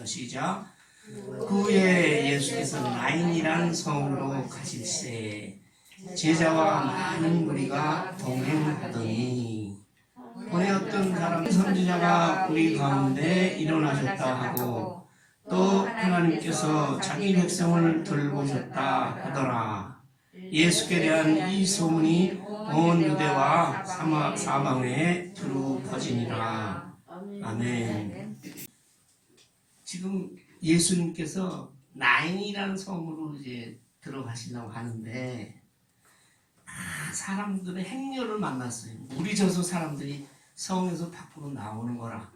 읽겠습니다. 시작. 그 후에 예수께서 나인이라는 성으로 가실새 제자와 많은 무리가 동행하더니 오늘 어떤 사람 선지자가 우리 가운데 일어나셨다 하고 또 하나님께서 자기 백성을 돌보셨다 하더라. 예수께 대한 이 소문이 온 유대와 사방에 두루 퍼지니라. 아멘. 지금 예수님께서 나인이라는 성으로 이제 들어가시려고 하는데 사람들의 행렬을 만났어요. 물이 져서 사람들이 성에서 밖으로 나오는 거라.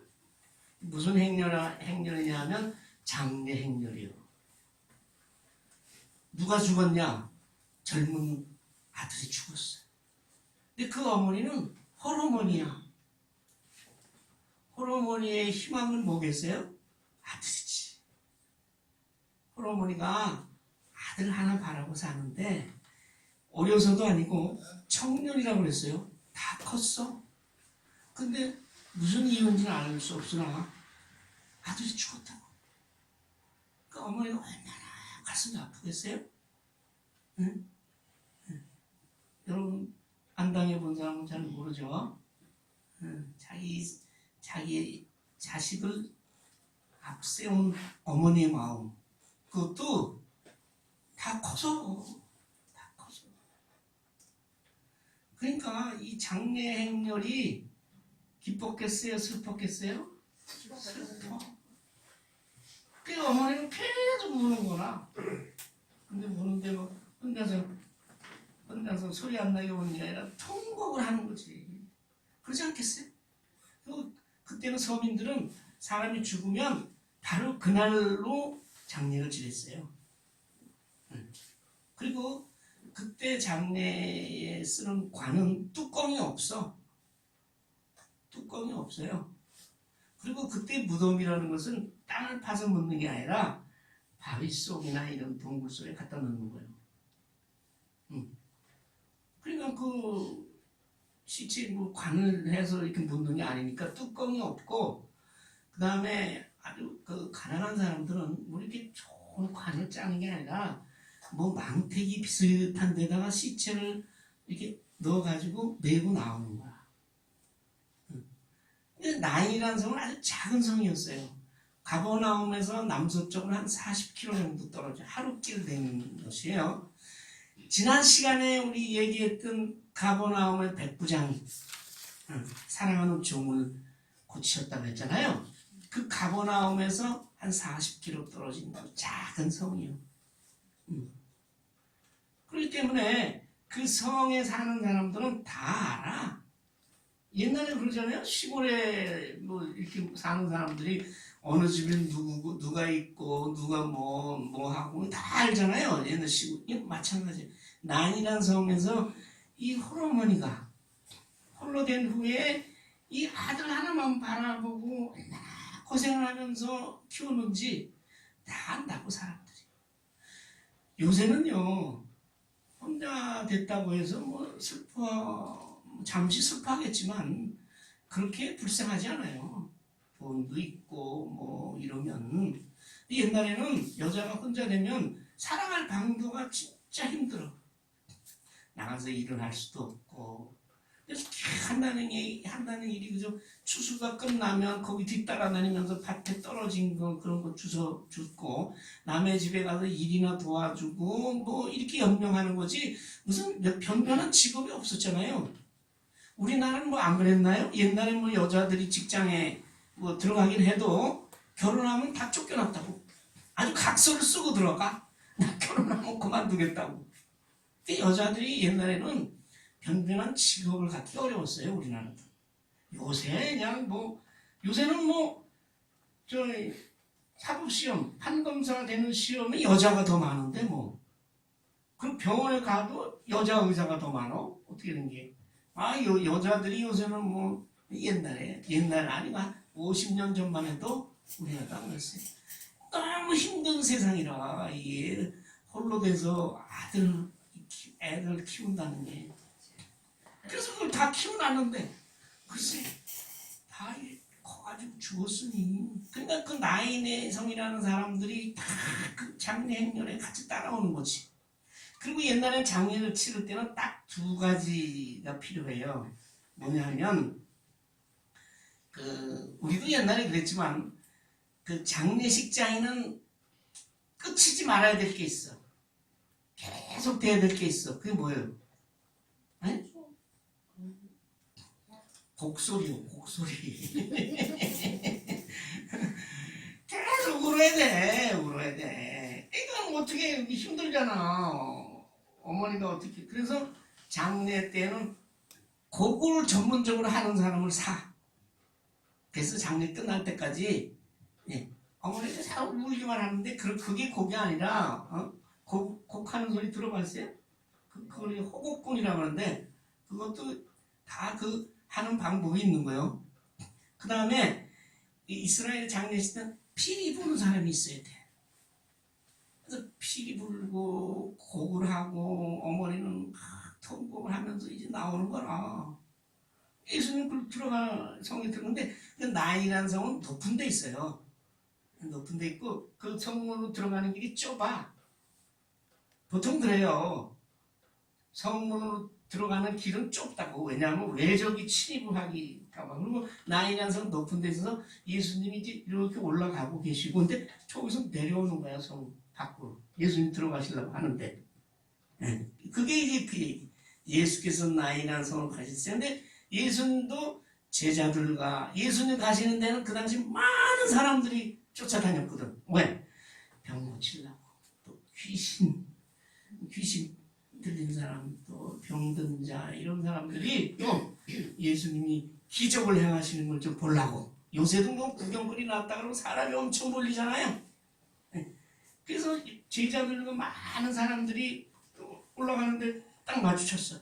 무슨 행렬이냐 하면 장례 행렬이요. 누가 죽었냐? 젊은 아들이 죽었어요. 근데 그 어머니는 홀어머니야. 홀어머니의 희망은 뭐겠어요? 아들이지. 홀어머니가 아들 하나 바라고 사는데 어려서도 아니고 청년이라고 그랬어요. 다 컸어. 근데 무슨 이유인지는 알 수 없으나 아들이 죽었다고. 그 어머니가 얼마나 가슴이 아프겠어요? 응? 응. 여러분 안 당해본 사람은 잘 모르죠. 응. 자기 자식을 앞세운 어머니의 마음, 그것도 다 커서. 그러니까 이 장례 행렬이 기뻤겠어요? 슬펐겠어요? 슬퍼. 그 어머니는 계속 우는 거라. 근데 우는데 뭐 혼자서 소리 안 나게 우는 게 아니라 통곡을 하는 거지. 그러지 않겠어요? 그때는 서민들은 사람이 죽으면 바로 그날로 장례를 지냈어요. 그리고 그때 장례에 쓰는 관은 뚜껑이 없어. 뚜껑이 없어요. 그리고 그때 무덤이라는 것은 땅을 파서 묻는 게 아니라 바위 속이나 이런 동굴 속에 갖다 넣는 거예요. 그러니까 그 시체 관을 해서 이렇게 묻는 게 아니니까 뚜껑이 없고, 그 다음에 아주 그 가난한 사람들은 뭐 이렇게 좋은 관을 짜는 게 아니라 뭐 망태기 비슷한 데다가 시체를 이렇게 넣어가지고 메고 나오는 거야. 근데 나인이라는 성은 아주 작은 성이었어요. 가버나움에서 남서쪽으로 한 40km 정도 떨어져 하루길 되는 곳이에요. 지난 시간에 우리 얘기했던 가버나움의 백부장이 사랑하는 종을 고치셨다고 했잖아요. 그 가버나움에서 한 40km 떨어진 작은 성이요. 그렇기 때문에 그 성에 사는 사람들은 다 알아. 옛날에 그러잖아요. 시골에 뭐 이렇게 사는 사람들이 어느 집에 누가 있고 누가 뭐 하고 다 알잖아요. 옛날 시골 마찬가지. 난이란 성에서 이 홀어머니가 홀로 된 후에 이 아들 하나만 바라보고 얼마나 고생을 하면서 키우는지 다 안다고 사람들이. 요새는요 혼자 됐다고 해서 뭐 잠시 슬퍼하겠지만 그렇게 불쌍하지 않아요. 돈도 있고 뭐 이러면. 옛날에는 여자가 혼자 되면 살아갈 방도가 진짜 힘들어. 나가서 일을 할 수도 없고. 그래서 한다는 일이 그저 추수가 끝나면 거기 뒤따라다니면서 밭에 떨어진 거 그런 거 주워 줍고 남의 집에 가서 일이나 도와주고 뭐 이렇게 연명하는 거지 무슨 변변한 직업이 없었잖아요. 우리나라는 뭐 안 그랬나요? 옛날에 뭐 여자들이 직장에 뭐 들어가긴 해도 결혼하면 다 쫓겨났다고. 아주 각서를 쓰고 들어가. 나 결혼하면 그만두겠다고. 여자들이 옛날에는 변변한 직업을 갖기 어려웠어요. 우리나라도. 요새 그냥 요새는 사법시험 판검사 되는 시험에 여자가 더 많은데 그럼 병원에 가도 여자 의사가 더 많어? 어떻게 된 게? 여자들이 요새는 옛날 아니고 한 50년 전만 해도 우리나라가 그랬어요. 너무 힘든 세상이라 이게 홀로 돼서 애들 키운다는 게. 그래서 그걸 다 키워놨는데 글쎄 다 가지고 죽었으니. 그러니까 그 나인의 성이라는 사람들이 다 그 장례 행렬에 같이 따라오는 거지. 그리고 옛날에 장례를 치를 때는 딱 두 가지가 필요해요. 뭐냐 하면 우리도 옛날에 그랬지만 그 장례식장에는 끝이지 말아야 될 게 있어. 계속 돼야 될 게 있어. 그게 뭐예요? 네? 곡소리요, 곡소리. 계속 울어야 돼, 울어야 돼. 이건 어떻게 힘들잖아. 어머니가 어떻게. 그래서 장례 때는 곡을 전문적으로 하는 사람을 사. 그래서 장례 끝날 때까지 어머니가 잘 울기만 하는데 그게 곡이 아니라 곡하는 소리 들어봤어요? 그걸 호곡꾼이라고 하는데 그것도 다 하는 방법이 있는 거예요. 그 다음에 이스라엘 장례식 때 피리 부는 사람이 있어야 돼. 그래서 피리 불고 곡을 하고 어머니는 통곡을 하면서 이제 나오는 거라. 예수님 들어가 성에 들어가는데 그 나인이라는 성은 높은 데 있어요. 높은 데 있고 그 성문으로 들어가는 길이 좁아. 보통 그래요. 성문으로 들어가는 길은 좁다고. 왜냐하면 외적이 침입을 하기까봐. 그리고 나인이라는 성 높은 데 있어서 예수님이 이제 이렇게 올라가고 계시고 근데 저기서 내려오는 거야. 성 밖으로. 예수님 들어가시려고 하는데. 그게 이제 그 얘기. 예수께서 나인이라는 성을 가셨어요. 근데 예수님도 제자들과 예수님 가시는 데는 그 당시 많은 사람들이 쫓아다녔거든. 왜? 병 고치려고. 또 귀신 들린 사람, 또 병든 자 이런 사람들이 또 예수님이 기적을 행하시는 걸 좀 보려고. 요새도 뭐 구경거리 났다 그러면 사람이 엄청 몰리잖아요. 그래서 제자들과 많은 사람들이 올라가는데 딱 마주쳤어.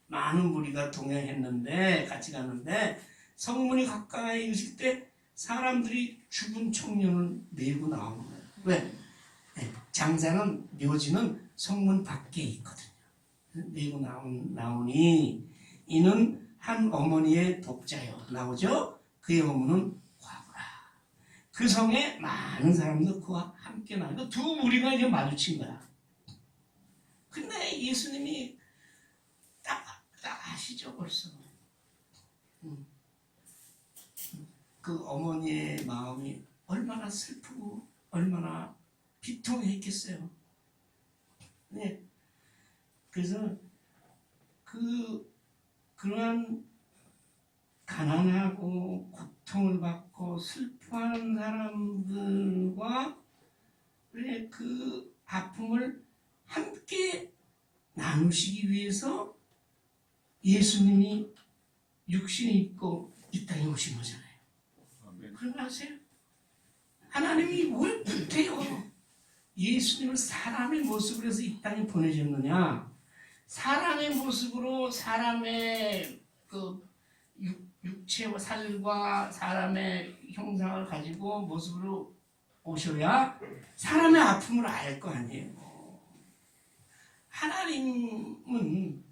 많은 무리가 동행했는데 같이 가는데 성문이 가까이 있을 때 사람들이 죽은 청년을 메고 나오는 거예요. 왜? 장사는 묘지는 성문 밖에 있거든요. 메고 나오니 이는 한 어머니의 독자요. 나오죠? 그의 어머니는 과부라. 그 성에 많은 사람들 그와 함께 나오고 두 무리가 이제 마주친 거야. 근데 예수님이 딱 아시죠 벌써. 그 어머니의 마음이 얼마나 슬프고 얼마나 비통했겠어요. 네. 그래서 그러한 가난하고 고통을 받고 슬퍼하는 사람들과 그 아픔을 함께 나누시기 위해서 예수님이 육신이 있고 이 땅에 오신 거잖아요. 그런 거 아세요? 하나님이 왜 못해요? 예수님을 사람의 모습으로 해서 이 땅에 보내셨느냐? 사람의 모습으로 사람의 그 육체와 살과 사람의 형상을 가지고 모습으로 오셔야 사람의 아픔을 알 거 아니에요. 하나님은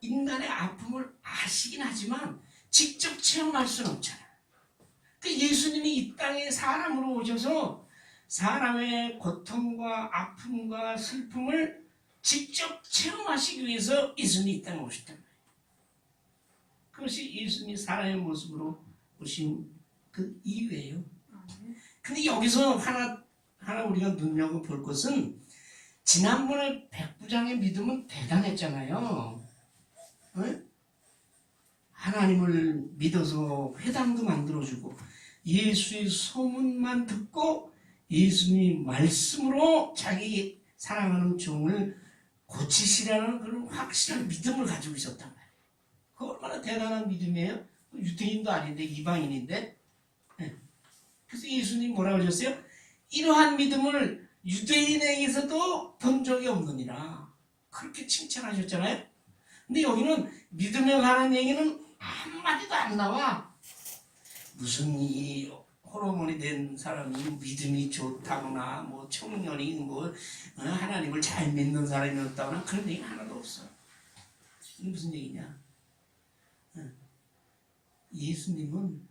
인간의 아픔을 아시긴 하지만 직접 체험할 수는 없잖아요. 그 예수님이 이 땅에 사람으로 오셔서 사람의 고통과 아픔과 슬픔을 직접 체험하시기 위해서 예수님이 이 땅에 오셨단 말이에요. 그것이 예수님이 사람의 모습으로 오신 그 이유예요. 근데 여기서 하나 우리가 눈여겨볼 것은 지난번에 백부장의 믿음은 대단했잖아요. 네? 하나님을 믿어서 회당도 만들어주고 예수의 소문만 듣고 예수님 말씀으로 자기 사랑하는 종을 고치시라는 그런 확실한 믿음을 가지고 있었단 말이에요. 그 얼마나 대단한 믿음이에요? 유대인도 아닌데 이방인인데. 네. 그래서 예수님 뭐라고 하셨어요? 이러한 믿음을 유대인에게서도 본 적이 없느니라. 그렇게 칭찬하셨잖아요. 근데 여기는 믿음에 관한 얘기는 한마디도 안 나와. 무슨 이 호르몬이 된 사람이 믿음이 좋다거나 뭐 청년이 뭐 하나님을 잘 믿는 사람이었다거나 그런 얘기 하나도 없어. 이게 무슨 얘기냐? 예수님은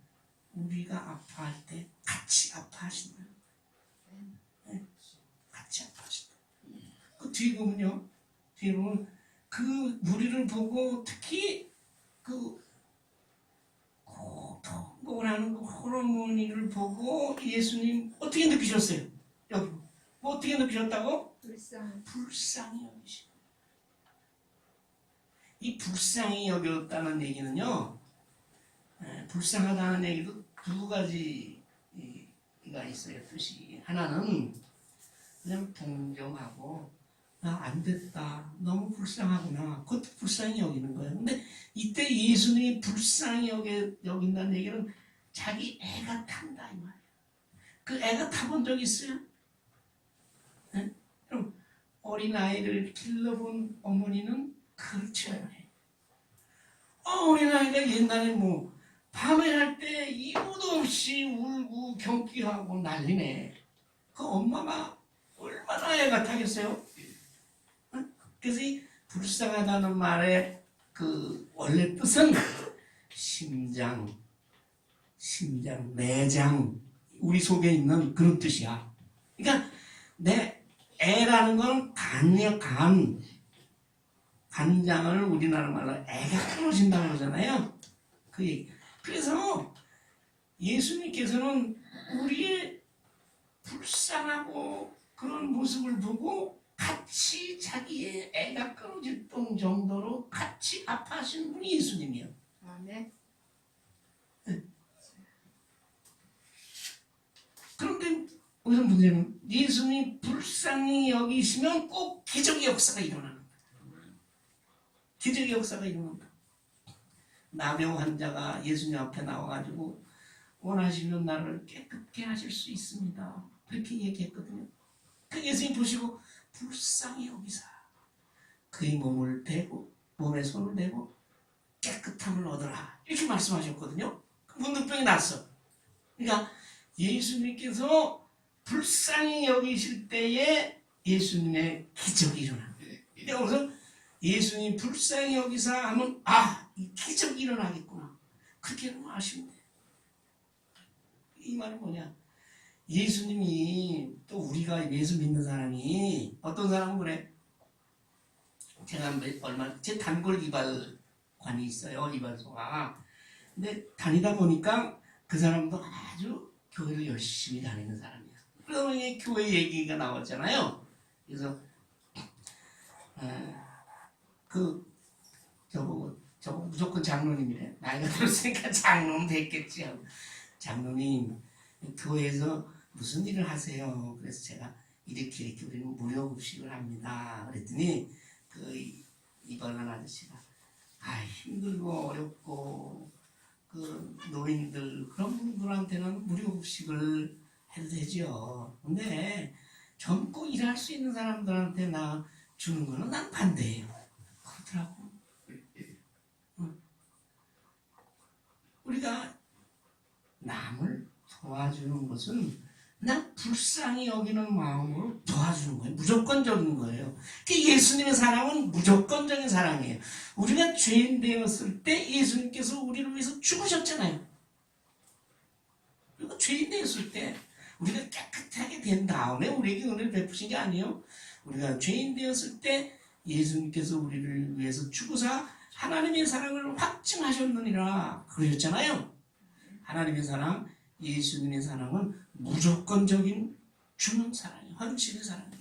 우리가 아파할 때 같이 아파하신다. 네? 같이 아파하신다. 그 뒤에 보면요. 뒤에 보면 그 무리를 보고 특히 그 고통을 하는 그 호르몬이를 보고 예수님 어떻게 느끼셨어요? 여기 뭐 어떻게 느끼셨다고? 불쌍히 여기시고. 이 불쌍히 여겼다는 얘기는요. 불쌍하다는 얘기도 두 가지가 있어요. 뜻이. 하나는 그냥 동정하고 나 안 됐다. 너무 불쌍하구나. 그것도 불쌍히 여기는 거예요. 근데 이때 예수님이 불쌍히 여긴다는 얘기는 자기 애가 탄다 이 말이에요. 그 애가 타본 적 있어요? 네? 그럼 어린아이를 길러본 어머니는 그렇지 않아요. 어린아이가 옛날에 뭐 밤에 할 때 이유도 없이 울고 경기하고 난리네. 그 엄마가 얼마나 애가 타겠어요? 그래서 이 불쌍하다는 말의 그 원래 뜻은 심장, 내장, 우리 속에 있는 그런 뜻이야. 그러니까 내 애라는 건 간이야, 간장을 우리나라 말로 애가 끊어진다고 그러잖아요. 그 얘기. 그래서 예수님께서는 우리의 불쌍하고 그런 모습을 보고 같이 자기의 애가 끊어질 정도로 같이 아파하시는 분이 예수님이에요. 아멘. 네. 그런데 여기서 문제는 예수님이 불쌍히 여기시면 꼭 기적의 역사가 일어나는 거예요. 기적의 역사가 일어난다. 나병 환자가 예수님 앞에 나와가지고 원하시면 나를 깨끗게 하실 수 있습니다. 그렇게 얘기했거든요. 그 예수님 보시고 불쌍히 여기사 그의 몸을 대고 몸에 손을 대고 깨끗함을 얻어라 이렇게 말씀하셨거든요. 그 문득병이 났어. 그러니까 예수님께서 불쌍히 여기실 때에 예수님의 기적이 일어납니다. 그래서 예수님 불쌍히 여기사 하면 이 기적이 일어나겠구나. 그렇게 아시면 돼요. 이 말은 뭐냐? 예수님이 또 우리가 예수 믿는 사람이 어떤 사람은 그래. 제가 제 단골 이발관이 있어요. 이발소가. 근데 다니다 보니까 그 사람도 아주 교회를 열심히 다니는 사람이야. 그러면 교회 얘기가 나왔잖아요. 그래서 저거 무조건 장로님이래. 나이가 들었으니까 장로님 됐겠지 하고. 장로님 교회에서 무슨 일을 하세요? 그래서 제가 이렇게 우리는 무료 급식을 합니다. 그랬더니 그 이발관 아저씨가 힘들고 어렵고 그 노인들 그런 분들한테는 무료 급식을 해도 되죠. 근데 젊고 일할 수 있는 사람들한테 나 주는 거는 난 반대예요. 그렇더라고. 우리가 남을 도와주는 것은 그냥 불쌍히 여기는 마음으로 도와주는 거예요. 무조건적인 거예요. 예수님의 사랑은 무조건적인 사랑이에요. 우리가 죄인 되었을 때 예수님께서 우리를 위해서 죽으셨잖아요. 그리고 죄인 되었을 때 우리가 깨끗하게 된 다음에 우리에게 은혜를 베푸신 게 아니에요. 우리가 죄인 되었을 때 예수님께서 우리를 위해서 죽으사 하나님의 사랑을 확증하셨느니라 그러셨잖아요. 하나님의 사랑, 예수님의 사랑은 무조건적인 주는 사랑이에요. 헌신의 사랑이에요.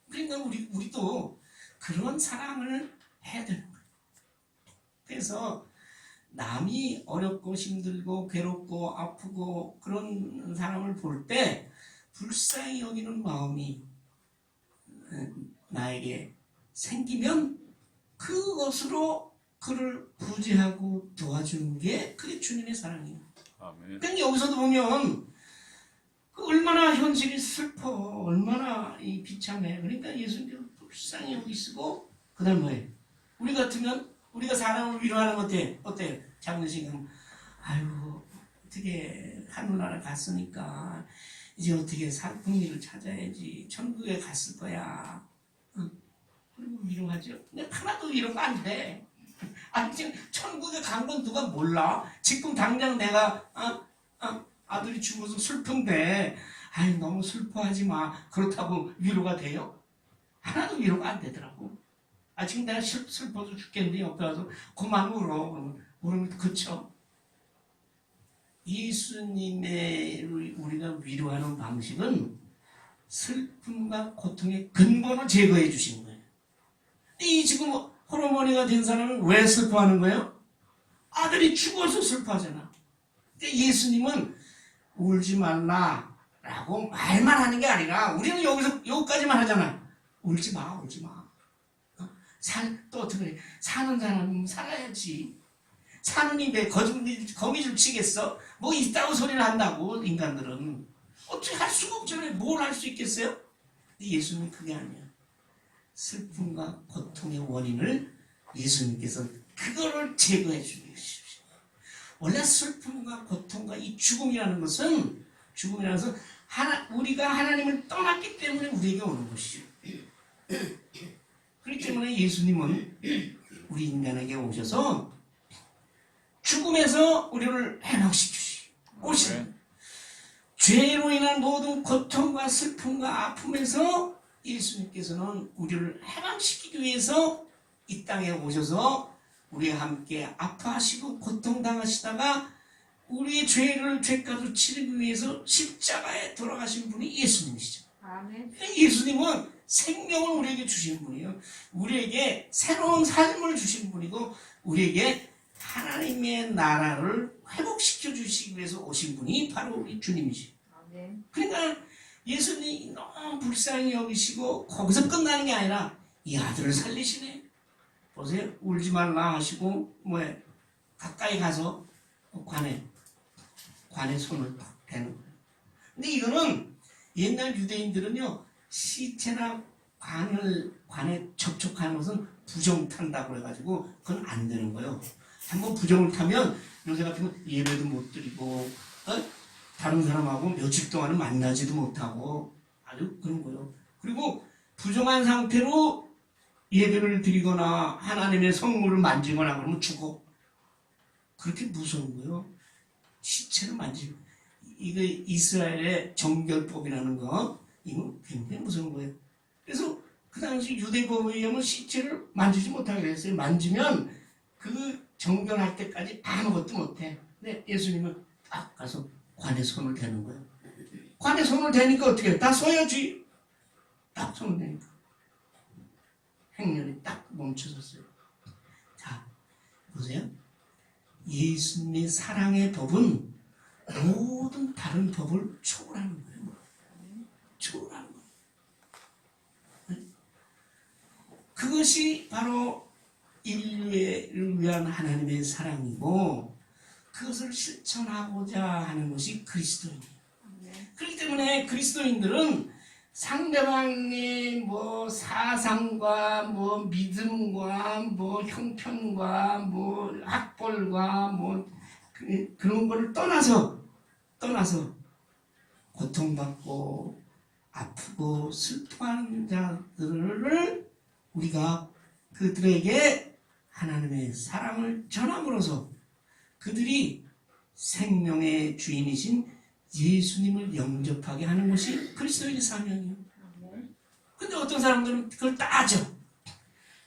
그러니까 우리도 그런 사랑을 해야 되는 거예요. 그래서 남이 어렵고 힘들고 괴롭고 아프고 그런 사람을 볼 때 불쌍히 여기는 마음이 나에게 생기면 그것으로 그를 구제하고 도와주는 게 그게 주님의 사랑이에요. 아멘. 그러니까 여기서도 보면 얼마나 현실이 슬퍼, 얼마나 이 비참해. 그러니까 예수님께서 불쌍히 여기시고 그다음 뭐예요? 우리 같으면 우리가 사람을 위로하는 것 어때요? 장례식은 아이고 어떻게 하늘나라 갔으니까 이제 어떻게 풍미를 찾아야지 천국에 갔을 거야. 그리고 위로하죠. 근데 하나도 위로가 안 돼. 아니 지금 천국에 간 건 누가 몰라? 지금 당장 내가 아들이 죽어서 슬픈데 아이 너무 슬퍼하지 마. 그렇다고 위로가 돼요? 하나도 위로가 안 되더라고. 지금 내가 슬퍼서 죽겠는데 옆에 와서 그만 울어. 그러면 그쵸? 예수님의 우리가 위로하는 방식은 슬픔과 고통의 근본을 제거해 주시는 거예요. 이 지금 호르몬이가 된 사람은 왜 슬퍼하는 거예요? 아들이 죽어서 슬퍼하잖아. 예수님은 울지 말라라고 말만 하는 게 아니라 우리는 여기까지만 하잖아. 울지 마, 울지 마. 또 어떻게 그래? 사는 사람은 살아야지. 사는 입에 거미줄 치겠어? 뭐 있다고 소리를 한다고 인간들은. 어떻게 할 수가 없잖아요. 뭘 할 수 있겠어요? 예수님은 그게 아니야. 슬픔과 고통의 원인을 예수님께서 그거를 제거해 주는 것이죠. 원래 슬픔과 고통과 이 죽음이라는 것은 우리가 하나님을 떠났기 때문에 우리에게 오는 것이죠. 그렇기 때문에 예수님은 우리 인간에게 오셔서 죽음에서 우리를 해방시키시고 오신 죄로 인한 모든 고통과 슬픔과 아픔에서 예수님께서는 우리를 해방시키기 위해서 이 땅에 오셔서 우리와 함께 아파하시고 고통당하시다가 우리의 죄값을 치르기 위해서 십자가에 돌아가신 분이 예수님이시죠. 아멘. 예수님은 생명을 우리에게 주신 분이에요. 우리에게 새로운 삶을 주신 분이고 우리에게 하나님의 나라를 회복시켜 주시기 위해서 오신 분이 바로 우리 주님이시죠. 아멘. 그러니까 예수님이 너무 불쌍히 여기시고 거기서 끝나는 게 아니라 이 아들을 살리시네. 보세요. 울지 말라 하시고 가까이 가서 관에 손을 딱 대는 거예요. 근데 이거는 옛날 유대인들은요 시체나 관에 접촉하는 것은 부정탄다고 해가지고 그건 안 되는 거예요. 한번 부정을 타면 요새 같으면 예배도 못 드리고 다른 사람하고 며칠 동안은 만나지도 못하고 아주 그런 거예요. 그리고 부정한 상태로 예배를 드리거나 하나님의 성물을 만지거나 그러면 죽어. 그렇게 무서운 거예요. 시체를 만지고. 이거 이스라엘의 정결법이라는 거 이거 굉장히 무서운 거예요. 그래서 그 당시 유대법에 의하면 시체를 만지지 못하게 했어요. 만지면 그 정결할 때까지 아무것도 못해. 근데 예수님은 딱 가서 관에 손을 대는 거예요. 관에 손을 대니까 어떻게 해? 다 서야지. 딱 손을 대니까 행렬이 딱 멈춰졌어요. 자, 보세요. 예수님의 사랑의 법은 모든 다른 법을 초월하는 거예요. 초월하는 거예요. 그것이 바로 인류를 위한 하나님의 사랑이고 그것을 실천하고자 하는 것이 그리스도인이에요. 그렇기 때문에 그리스도인들은 상대방의 사상과 믿음과 형편과 학벌과 그런 걸 떠나서 고통받고 아프고 슬퍼하는 자들을 우리가 그들에게 하나님의 사랑을 전함으로써 그들이 생명의 주인이신 예수님을 영접하게 하는 것이 그리스도인의 사명이에요. 근데 어떤 사람들은 그걸 따져.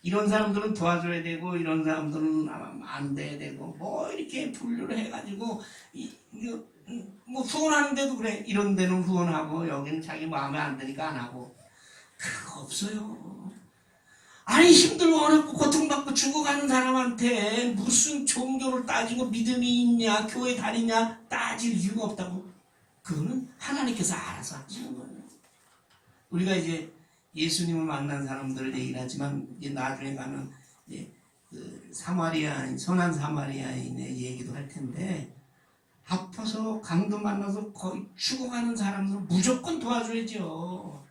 이런 사람들은 도와줘야 되고 이런 사람들은 안 돼야 되고 이렇게 분류를 해가지고 후원하는데도 그래. 이런 데는 후원하고 여기는 자기 마음에 안 드니까 안 하고. 그거 없어요. 아니 힘들고 어렵고 고통받고 죽어가는 사람한테 무슨 종교를 따지고 믿음이 있냐 교회 다니냐 따질 이유가 없다고. 그거는 하나님께서 알아서 하시는 거예요. 우리가 이제 예수님을 만난 사람들을 얘기를 하지만 이제 나중에 가면 이제 선한 사마리아인의 얘기도 할 텐데 아파서 강도 만나서 거의 죽어가는 사람들은 무조건 도와줘야죠.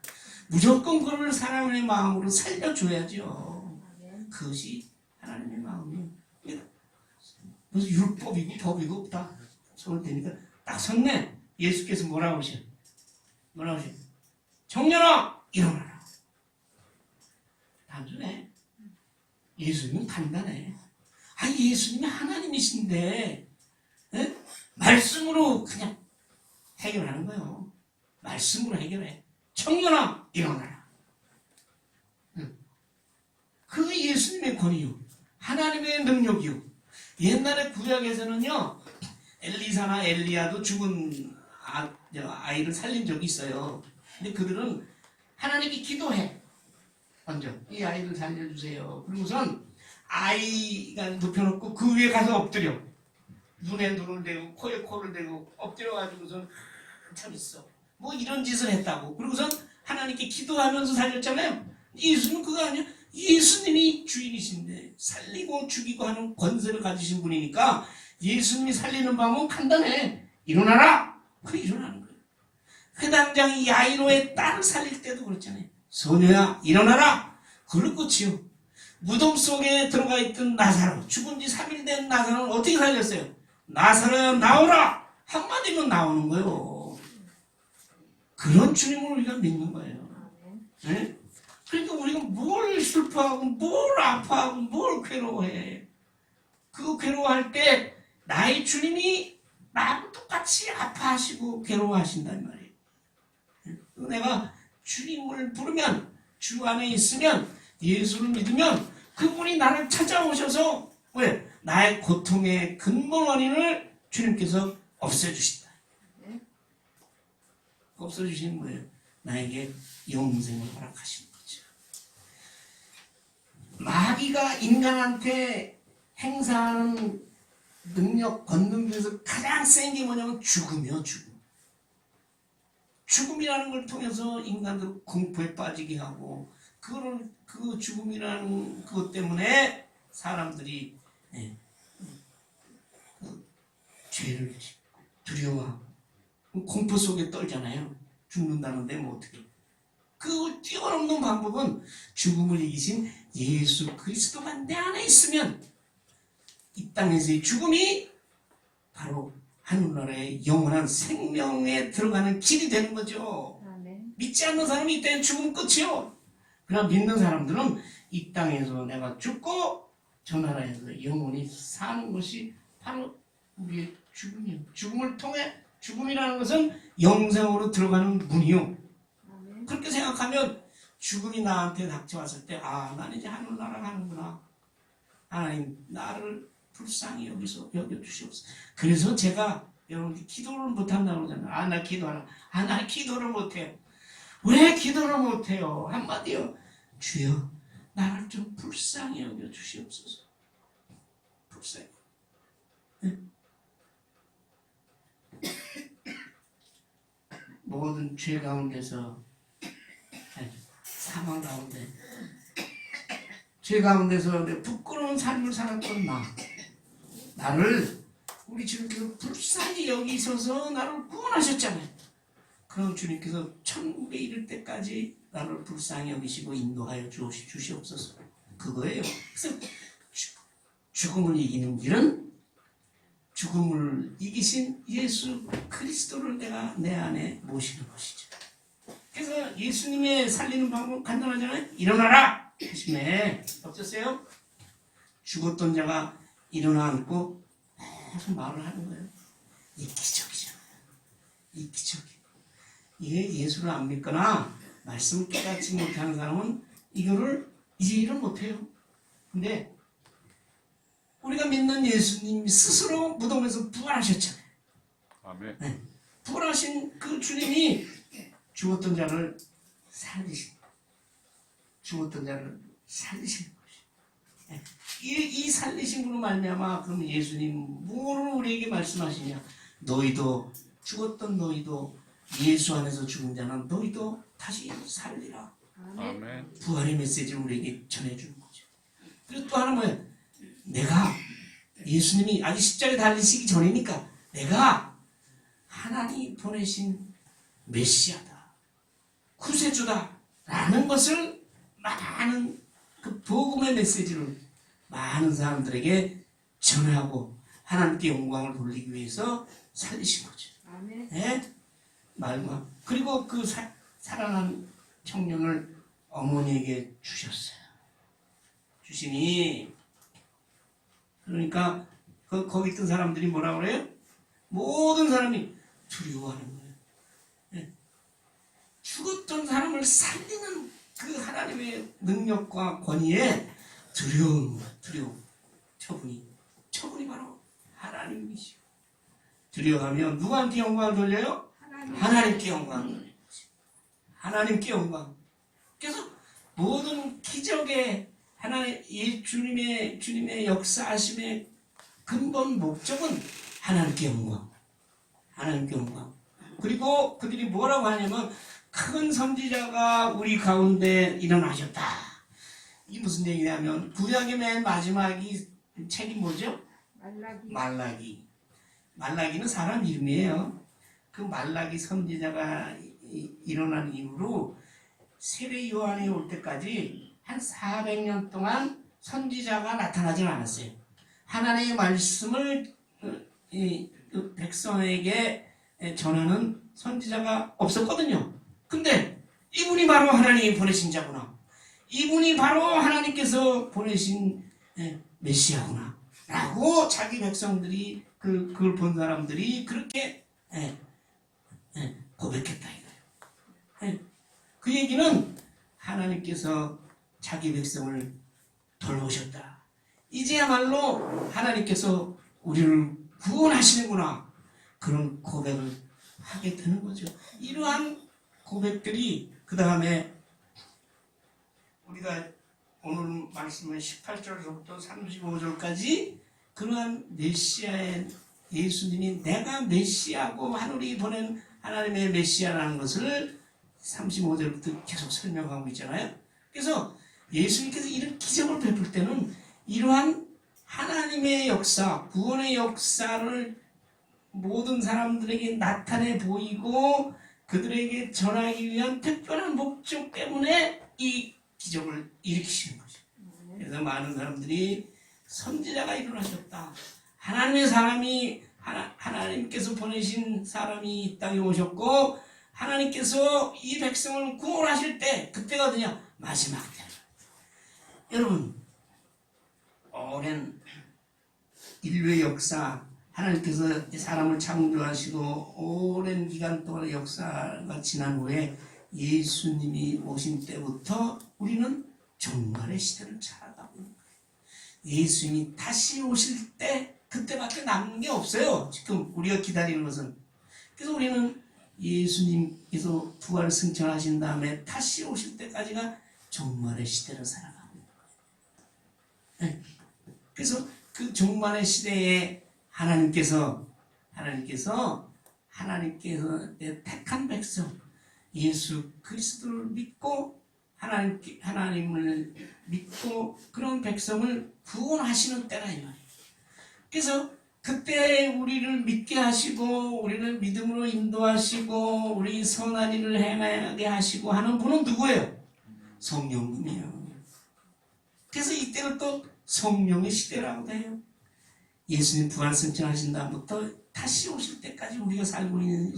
무조건 그를 사랑의 마음으로 살려줘야죠. 그것이 하나님의 마음이에요. 그래서 율법이고 법이고 다 손을 대니까 딱 섰네. 예수께서 뭐라고 하셔? 청년아 일어나라. 단순해. 예수님은 간단해. 아, 예수님이 하나님이신데 에? 말씀으로 그냥 해결하는 거예요. 말씀으로 해결해. 청년아 일어나라. 그 예수님의 권위요. 하나님의 능력이요. 옛날에 구약에서는요. 엘리사나 엘리야도 죽은 아이를 살린 적이 있어요. 근데 그들은 하나님이 기도해. 먼저 이 아이를 살려주세요. 그러고선 아이가 눕혀놓고 그 위에 가서 엎드려. 눈에 눈을 대고 코에 코를 대고 엎드려가지고선 한참 있어. 뭐 이런 짓을 했다고. 그러고선 하나님께 기도하면서 살렸잖아요. 예수는 그거 아니야. 예수님이 주인이신데 살리고 죽이고 하는 권세를 가지신 분이니까 예수님이 살리는 방법은 간단해. 일어나라. 그 일어나는 거예요. 그 당장 이 야이로의 딸을 살릴 때도 그렇잖아요. 소녀야 일어나라. 그럴 끝이요. 무덤 속에 들어가 있던 나사로, 죽은 지 3일 된 나사로는 어떻게 살렸어요? 나사로야 나오라. 한마디면 나오는 거예요. 그런 주님을 우리가 믿는 거예요. 네? 그러니까 우리가 뭘 슬퍼하고 뭘 아파하고 뭘 괴로워해. 그 괴로워할 때 나의 주님이 나하고 똑같이 아파하시고 괴로워하신단 말이에요. 내가 주님을 부르면, 주 안에 있으면, 예수를 믿으면 그분이 나를 찾아오셔서 왜? 나의 고통의 근본 원인을 주님께서 없애주신다. 없애주시는 거예요. 나에게 영생을 허락하시는 거죠. 마귀가 인간한테 행사하는 능력, 권능 중에서 가장 센 게 뭐냐면 죽음이요, 죽음. 죽음이라는 걸 통해서 인간들을 공포에 빠지게 하고, 그 죽음이라는 그것 때문에 사람들이 그 죄를 두려워하고 공포 속에 떨잖아요. 죽는다는데 뭐 어떻게. 그걸 뛰어넘는 방법은 죽음을 이기신 예수 그리스도가 내 안에 있으면 이 땅에서의 죽음이 바로 하늘나라의 영원한 생명에 들어가는 길이 되는 거죠. 믿지 않는 사람이 이때는 죽으면 끝이요. 그러나 믿는 사람들은 이 땅에서 내가 죽고 저 나라에서 영원히 사는 것이 바로 우리의 죽음이요. 죽음을 통해, 죽음이라는 것은 영생으로 들어가는 문이요. 그렇게 생각하면 죽음이 나한테 닥쳐왔을 때, 아, 나는 이제 하늘나라 가는구나. 하나님, 나를 불쌍히 여겨주시옵소서. 그래서 제가 여러분들 기도를 못한다고 그러잖아요. 아, 나 기도하라. 아, 나 기도를 못해요. 왜 기도를 못해요? 한마디요. 주여, 나를 좀 불쌍히 여겨주시옵소서. 불쌍히. 네? 모든 죄 가운데서, 사망 가운데, 죄 가운데서 내 부끄러운 삶을 살았던 나를 우리 주님께서 불쌍히 여기셔서 나를 구원하셨잖아요. 그럼 주님께서 천국에 이를 때까지 나를 불쌍히 여기시고 인도하여 주시옵소서. 그거예요. 그래서 죽음을 이기는 길은 죽음을 이기신 예수 그리스도를 내가 내 안에 모시는 것이죠. 그래서 예수님의 살리는 방법은 간단하잖아요. 일어나라 하시네. 어쩌세요? 죽었던 자가 일어나 앉고 계속 말을 하는 거예요. 이 기적이잖아요. 이 기적이. 이게 예수를 안 믿거나 말씀을 깨닫지 못하는 사람은 이거를 이해를 못해요. 근데 우리가 믿는 예수님 스스로 무덤에서 부활하셨잖아요. 아멘. 네. 부활하신 그 주님이 죽었던 자를 살리신 거예요. 죽었던 자를 살리신 것이. 네. 이 살리신 분으로 말미암아 그럼 예수님 뭐를 우리에게 말씀하시냐? 너희도 죽었던 너희도 예수 안에서 죽은 자는 너희도 다시 살리라. 아멘. 부활의 메시지를 우리에게 전해주는 거죠. 그리고 또 하나 뭐예요? 내가 예수님이 아직 십자가에 달리시기 전이니까 내가 하나님이 보내신 메시아다, 구세주다 라는 것을 많은 그 복음의 메시지를 많은 사람들에게 전하고 하나님께 영광을 돌리기 위해서 살리신 거죠. 아멘. 네? 말과 그리고 그 살아난 청년을 어머니에게 주셨어요. 주시니 그러니까 거기 있던 사람들이 뭐라 그래요? 모든 사람이 두려워하는 거예요. 예. 죽었던 사람을 살리는 그 하나님의 능력과 권위에 두려운 거예요. 두려움. 처분이 바로 하나님이시오. 두려워하면 누구한테 영광을 돌려요? 하나님께 영광을 돌려요. 하나님께 영광. 그래서 모든 기적의 주님의 역사하심의 근본 목적은 하나님께 영광. 하나님께 영광. 그리고 그들이 뭐라고 하냐면 큰 선지자가 우리 가운데 일어나셨다. 이게 무슨 얘기냐면 구약의 맨 마지막이 책이 뭐죠? 말라기. 말라기는 사람 이름이에요. 그 말라기 선지자가 일어난 이후로 세례 요한이 올 때까지 한 400년 동안 선지자가 나타나지 않았어요. 하나님의 말씀을 백성에게 전하는 선지자가 없었거든요. 근데 이분이 바로 하나님이 보내신 자구나. 이분이 바로 하나님께서 보내신 메시아구나. 라고 자기 백성들이 그걸 본 사람들이 그렇게 고백했다 이거예요. 그 얘기는 하나님께서 자기 백성을 돌보셨다. 이제야말로 하나님께서 우리를 구원하시는구나. 그런 고백을 하게 되는 거죠. 이러한 고백들이 그 다음에 우리가 오늘 말씀은 18절부터 35절까지 그러한 메시아의 예수님이 내가 메시아고 하늘이 보낸 하나님의 메시아라는 것을 35절부터 계속 설명하고 있잖아요. 그래서 예수님께서 이런 기적을 베풀 때는 이러한 하나님의 역사, 구원의 역사를 모든 사람들에게 나타내 보이고 그들에게 전하기 위한 특별한 목적 때문에 이 기적을 일으키시는 거죠. 그래서 많은 사람들이 선지자가 일어나셨다. 하나님의 사람이 하나님께서 보내신 사람이 이 땅에 오셨고 하나님께서 이 백성을 구원하실 때 그때가 어디냐? 마지막 때. 여러분 오랜 인류의 역사 하나님께서 사람을 창조하시고 오랜 기간 동안의 역사가 지난 후에 예수님이 오신 때부터 우리는 종말의 시대를 살아가고 있는 거예요. 예수님이 다시 오실 때 그때밖에 남는 게 없어요. 지금 우리가 기다리는 것은. 그래서 우리는 예수님께서 부활 승천하신 다음에 다시 오실 때까지가 종말의 시대를 살아가고 있는 거예요. 네. 그래서 그 종말의 시대에 하나님께서 택한 백성 예수 그리스도를 믿고 하나님을 믿고 그런 백성을 구원하시는 때라 이 말이에요. 그래서 그때 우리를 믿게 하시고 우리를 믿음으로 인도하시고 우리 선한 일을 행하게 하시고 하는 분은 누구예요? 성령님이에요. 그래서 이때는 또 성령의 시대라고 해요. 예수님 부활 승천하신 다음부터 다시 오실 때까지 우리가 살고 있는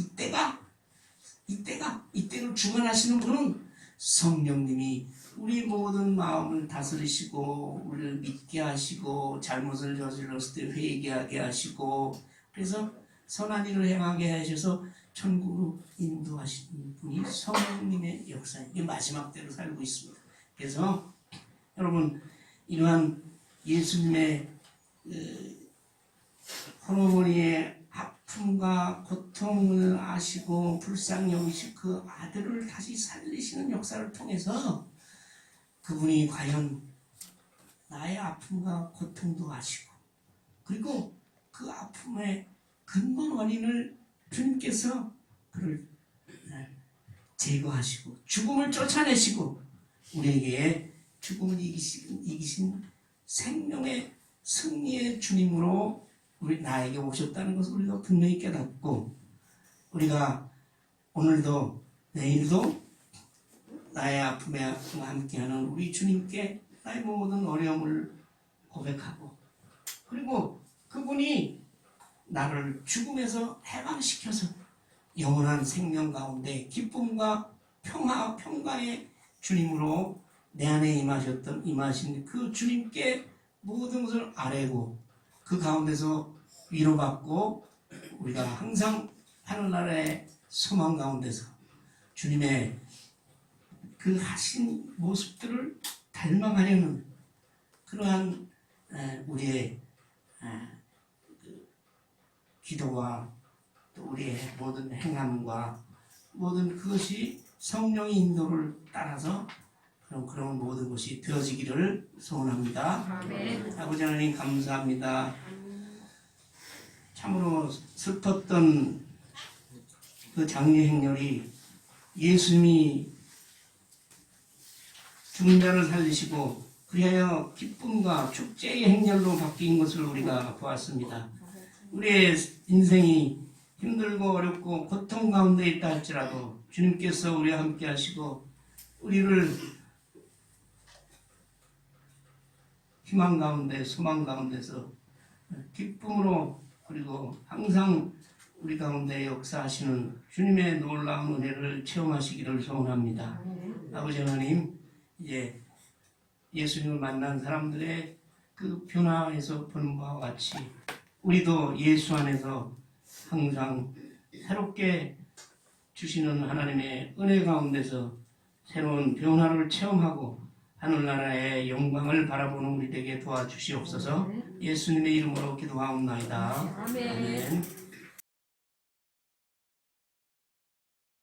이때를 주관하시는 분은 성령님이 우리 모든 마음을 다스리시고 우리를 믿게 하시고 잘못을 저질렀을 때 회개하게 하시고 그래서 선한 일을 행하게 하셔서 천국으로 인도하시는 분이 성령님의 역사예요. 이게 마지막 때로 살고 있습니다. 그래서 여러분 이러한 예수님의 호르몬의 아픔과 고통을 아시고 불쌍히 여기시고 그 아들을 다시 살리시는 역사를 통해서 그분이 과연 나의 아픔과 고통도 아시고 그리고 그 아픔의 근본 원인을 주님께서 그를 제거하시고 죽음을 쫓아내시고 우리에게 죽음을 이기신 생명의 승리의 주님으로 우리 나에게 오셨다는 것을 우리가 분명히 깨닫고 우리가 오늘도 내일도 나의 아픔에 함께하는 우리 주님께 나의 모든 어려움을 고백하고 그리고 그분이 나를 죽음에서 해방시켜서 영원한 생명 가운데 기쁨과 평강의 주님으로 내 안에 임하신 그 주님께 모든 것을 아뢰고 그 가운데서 위로받고 우리가 항상 하늘나라의 소망 가운데서 주님의 그 하신 모습들을 닮아가려는 그러한 우리의 그 기도와 또 우리의 모든 행함과 모든 그것이 성령의 인도를 따라서 그런 모든 것이 되어지기를 소원합니다. 아멘. 아버지 하나님 감사합니다. 참으로 슬펐던 그 장례 행렬이 예수님이 죽은 자를 살리시고 그리하여 기쁨과 축제의 행렬로 바뀐 것을 우리가 보았습니다. 우리의 인생이 힘들고 어렵고 고통 가운데 있다 할지라도 주님께서 우리와 함께 하시고 우리를 희망 가운데 소망 가운데서 기쁨으로 그리고 항상 우리 가운데 역사하시는 주님의 놀라운 은혜를 체험하시기를 소원합니다. 아버지 하나님, 이제 예수님을 만난 사람들의 그 변화에서 보는 바와 같이 우리도 예수 안에서 항상 새롭게 주시는 하나님의 은혜 가운데서 새로운 변화를 체험하고 하늘나라의 영광을 바라보는 우리 되게 도와주시옵소서. 예수님의 이름으로 기도하옵나이다. 아멘. 아멘.